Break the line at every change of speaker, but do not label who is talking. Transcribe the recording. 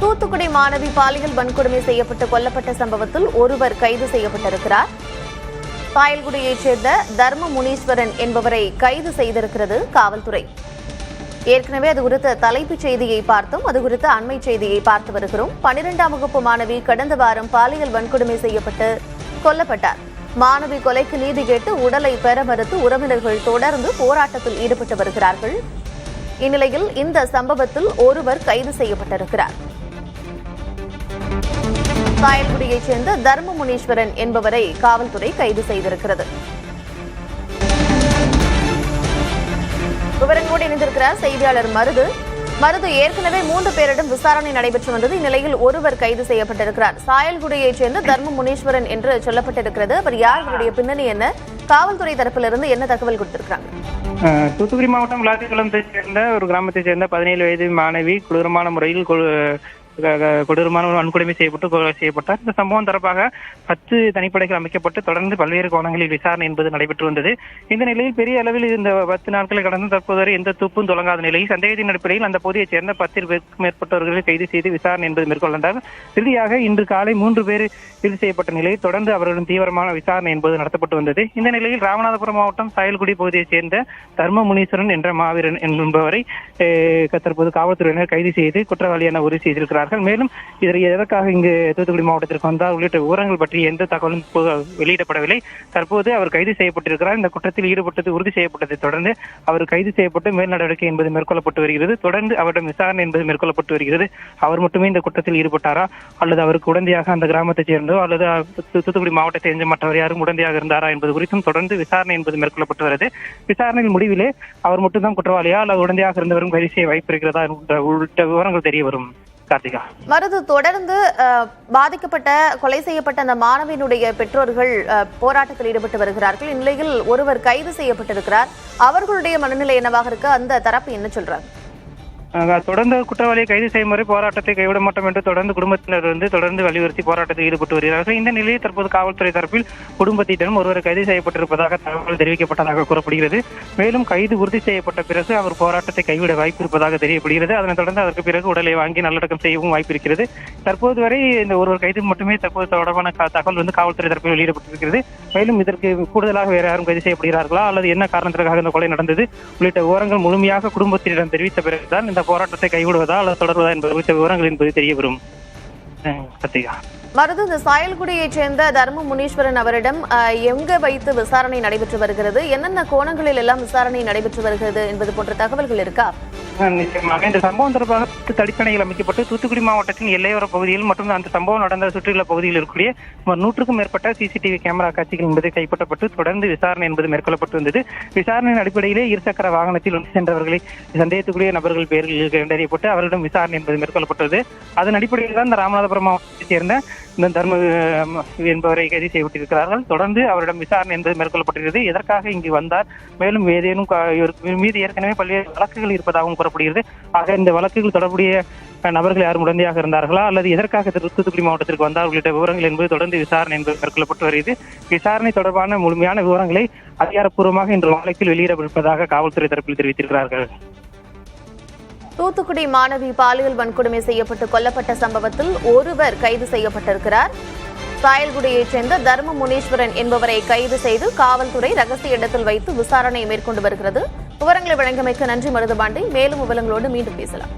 தூத்துக்குடி மாணவி பாலியல் வன்கொடுமை செய்யப்பட்டு கொல்லப்பட்ட சம்பவத்தில் ஒருவர் கைது செய்யப்பட்டிருக்கிறார். சாயல்குடியைச் சேர்ந்த தர்ம முனீஸ்வரன் என்பவரை கைது செய்திருக்கிறது காவல்துறை. ஏற்கனவே அது குறித்த தலைப்புச் செய்தியை பார்த்தோம். அது குறித்த அண்மை செய்தியை பார்த்து வருகிறோம். 12ஆம் வகுப்பு மாணவி கடந்த வாரம் பாலியல் வன்கொடுமை செய்யப்பட்டு கொல்லப்பட்டார். மாணவி கொலைக்கு நீதி கேட்டு உடலை பெற மறுத்து உறவினர்கள் தொடர்ந்து போராட்டத்தில் ஈடுபட்டு வருகிறார்கள். இந்நிலையில் இந்த சம்பவத்தில் ஒருவர் கைது செய்யப்பட்டிருக்கிறார். சாயல்குடியைச் சேர்ந்த தர்ம முனீஸ்வரன் என்பவரை காவல்துறை கைது செய்திருக்கிறது. விவரங்களோடு இணைந்திருக்கிறார் செய்தியாளர் மருது. ஏற்கனவே 3 பேரிடம் விசாரணை நடைபெற்று வந்தது. இந்நிலையில் ஒருவர் கைது செய்யப்பட்டிருக்கிறார். சாயல்குடியைச் சேர்ந்த தர்ம முனீஸ்வரன் என்று சொல்லப்பட்டிருக்கிறது. அவர் யார், அவருடைய பின்னணி என்ன, காவல்துறை தரப்பிலிருந்து என்ன தகவல் கொடுத்திருக்கிறாங்க?
தூத்துக்குடி மாவட்டம் விளாத்திக்குளத்தை சேர்ந்த ஒரு கிராமத்தை சேர்ந்த 17 வயது மாணவி கொடூரமான முறையில் கொடூரமான வன்கொடுமை செய்யப்பட்டார். இந்த சம்பவம் தொடர்பாக 10 தனிப்படைகள் அமைக்கப்பட்டு தொடர்ந்து பல்வேறு கோணங்களில் விசாரணை என்பது நடைபெற்று வந்தது. இந்த நிலையில் பெரிய அளவில் இந்த 10 நாட்களை கடந்து தற்போது வரை எந்த துப்பும் தொடங்காத நிலையில் சந்தேகத்தின் அடிப்படையில் அந்த பகுதியைச் சேர்ந்த 10 பேருக்கும் மேற்பட்டவர்களை கைது செய்து விசாரணை என்பது மேற்கொண்டார். இறுதியாக இன்று காலை 3 பேர் கைது செய்யப்பட்ட நிலையில் தொடர்ந்து அவர்களின் தீவிரமான விசாரணை என்பது நடத்தப்பட்டு வந்தது. இந்த நிலையில் ராமநாதபுரம் மாவட்டம் சாயல்குடி பகுதியைச் சேர்ந்த தர்ம முனீஸ்வரன் என்ற மாவீரன் என்பவரை தற்போது காவல்துறையினர் கைது செய்து குற்றவாளியான உறுதி செய்திருக்கிறார்கள். மேலும் இதற்கு எதற்காக இங்கு தூத்துக்குடி மாவட்டத்திற்கு வந்தார் உள்ளிட்ட விவரங்கள் பற்றி எந்த தகவலும் வெளியிடப்படவில்லை. தற்போது அவர் கைது செய்யப்பட்டிருக்கிறார். இந்த குற்றத்தில் ஈடுபட்டது உறுதி செய்யப்பட்டதை தொடர்ந்து அவர் கைது செய்யப்பட்டு மேல் நடவடிக்கை என்பது மேற்கொள்ளப்பட்டு வருகிறது. தொடர்ந்து அவரிடம் விசாரணை என்பது மேற்கொள்ளப்பட்டு வருகிறது. அவர் மட்டுமே இந்த குற்றத்தில் ஈடுபட்டாரா அல்லது அவருக்கு உடந்தையாக அந்த கிராமத்தைச் சேர்ந்தோ அல்லது தூத்துக்குடி மாவட்டத்தை சேர்ந்த மற்றவர் யாரும் உடந்தையாக இருந்தாரா என்பது குறித்தும் தொடர்ந்து விசாரணை என்பது மேற்கொள்ளப்பட்டு வருகிறது. விசாரணையின் முடிவிலே அவர் மட்டும்தான் குற்றவாளியா அல்லது உடந்தையாக இருந்தவரும் கைது செய்ய வாய்ப்பு இருக்கிறதா உள்ளிட்ட விவரங்கள் தெரிய வரும்.
மருது, தொடர்ந்து பாதிக்கப்பட்ட கொலை செய்யப்பட்ட அந்த மாணவியினுடைய பெற்றோர்கள் போராட்டத்தில் ஈடுபட்டு வருகிறார்கள். இந்நிலையில் ஒருவர் கைது செய்யப்பட்டிருக்கிறார். அவர்களுடைய மனநிலை என்னவாக இருக்கு? அந்த தரப்பு என்ன சொல்றாங்க?
தொடர்ந்து குற்றவாளியை கைது செய்யும் வரை போராட்டத்தை கைவிட மாட்டோம் என்று தொடர்ந்து குடும்பத்தினர் தொடர்ந்து வலியுறுத்தி போராட்டத்தில் ஈடுபட்டு வருகிறார்கள். இந்த நிலையில் தற்போது காவல்துறை தரப்பில் குடும்பத்திடம் ஒருவர் கைது செய்யப்பட்டிருப்பதாக தகவல் தெரிவிக்கப்பட்டதாக கூறப்படுகிறது. மேலும் கைது உறுதி செய்யப்பட்ட பிறகு அவர் போராட்டத்தை கைவிட வாய்ப்பு இருப்பதாக தெரியப்படுகிறது. அதனைத் தொடர்ந்து அதற்கு பிறகு உடலை வாங்கி நல்லடக்கம் செய்யவும் வாய்ப்பு இருக்கிறது. தற்போது வரை இந்த ஒருவர் கைது மட்டுமே தற்போது தொடர்பான தகவல் காவல்துறை தரப்பில் வெளியிடப்பட்டிருக்கிறது. மேலும் இதற்கு கூடுதலாக வேறு யாரும் கைது செய்யப்படுகிறார்களா அல்லது என்ன காரணத்திற்காக இந்த கொலை நடந்தது உள்ளிட்ட விவரங்கள் முழுமையாக குடும்பத்தினரிடம் தெரிவித்த பிறகுதான் இந்த போராட்டத்தை கைவிடுவதா அல்லது தொடர்வதா என்பது குறித்த விவரங்கள் என்பது தெரிய வரும்.
மருது, இந்த சாயல்குடியைச் சேர்ந்த தர்ம முனீஸ்வரன் அவரிடம் எங்க வைத்து விசாரணை நடைபெற்று வருகிறது, என்னென்ன கோணங்களில் எல்லாம் விசாரணை நடைபெற்று வருகிறது என்பது போன்ற தகவல்கள் இருக்கா?
நிச்சயமாக இந்த சம்பவம் தொடர்பாக தடிப்பணைகள் அமைக்கப்பட்டு தூத்துக்குடி மாவட்டத்தின் எல்லையோர பகுதியில் மற்றும் அந்த சம்பவம் நடந்த சுற்றியுள்ள பகுதியில் இருக்கக்கூடிய 100க்கும் மேற்பட்ட சிசிடிவி கேமரா காட்சிகள் என்பது கைப்பற்றப்பட்டு தொடர்ந்து விசாரணை என்பது மேற்கொள்ளப்பட்டு வந்தது. விசாரணையின் அடிப்படையிலே இருசக்கர வாகனத்தில் ஒன்று சென்றவர்களை சந்தேகத்துக்குரிய நபர்கள் பேரில் கண்டறியப்பட்டு அவர்களிடம் விசாரணை என்பது மேற்கொள்ளப்பட்டது. அதன் அடிப்படையில் தான் இந்த ராமநாதபுரம் மாவட்டத்தைச் சேர்ந்த இந்த தர்ம என்பவரை கைது செய்யப்பட்டிருக்கிறார்கள். தொடர்ந்து அவரிடம் விசாரணை என்பது மேற்கொள்ளப்பட்டிருக்கிறது. எதற்காக இங்கு வந்தார், மேலும் ஏதேனும் மீது ஏற்கனவே பல்வேறு வழக்குகள் இருப்பதாகவும் கூறப்படுகிறது. ஆக இந்த வழக்குகள் தொடர்புடைய நபர்கள் யாரும் உடந்தையாக இருந்தார்களா அல்லது எதற்காக தூத்துக்குடி மாவட்டத்திற்கு வந்தார் உள்ளிட்ட விவரங்கள் என்பது தொடர்ந்து விசாரணை என்பது மேற்கொள்ளப்பட்டு வருகிறது. விசாரணை தொடர்பான முழுமையான விவரங்களை அதிகாரப்பூர்வமாக இன்று வழக்கில் வெளியிடப்பட்டிருப்பதாக காவல்துறை தரப்பில் தெரிவித்திருக்கிறார்கள்.
தூத்துக்குடி மாணவி பாலியல் வன்கொடுமை செய்யப்பட்டு கொல்லப்பட்ட சம்பவத்தில் ஒருவர் கைது செய்யப்பட்டிருக்கிறார். சாயல்குடியைச் சேர்ந்த தர்ம முனீஸ்வரன் என்பவரை கைது செய்து காவல்துறை ரகசிய இடத்தில் வைத்து விசாரணை மேற்கொண்டு வருகிறது. விவரங்களை வழங்கியமைக்கு நன்றி மருதுபாண்டி. மேலும் விவரங்களோடு மீண்டும் பேசலாம்.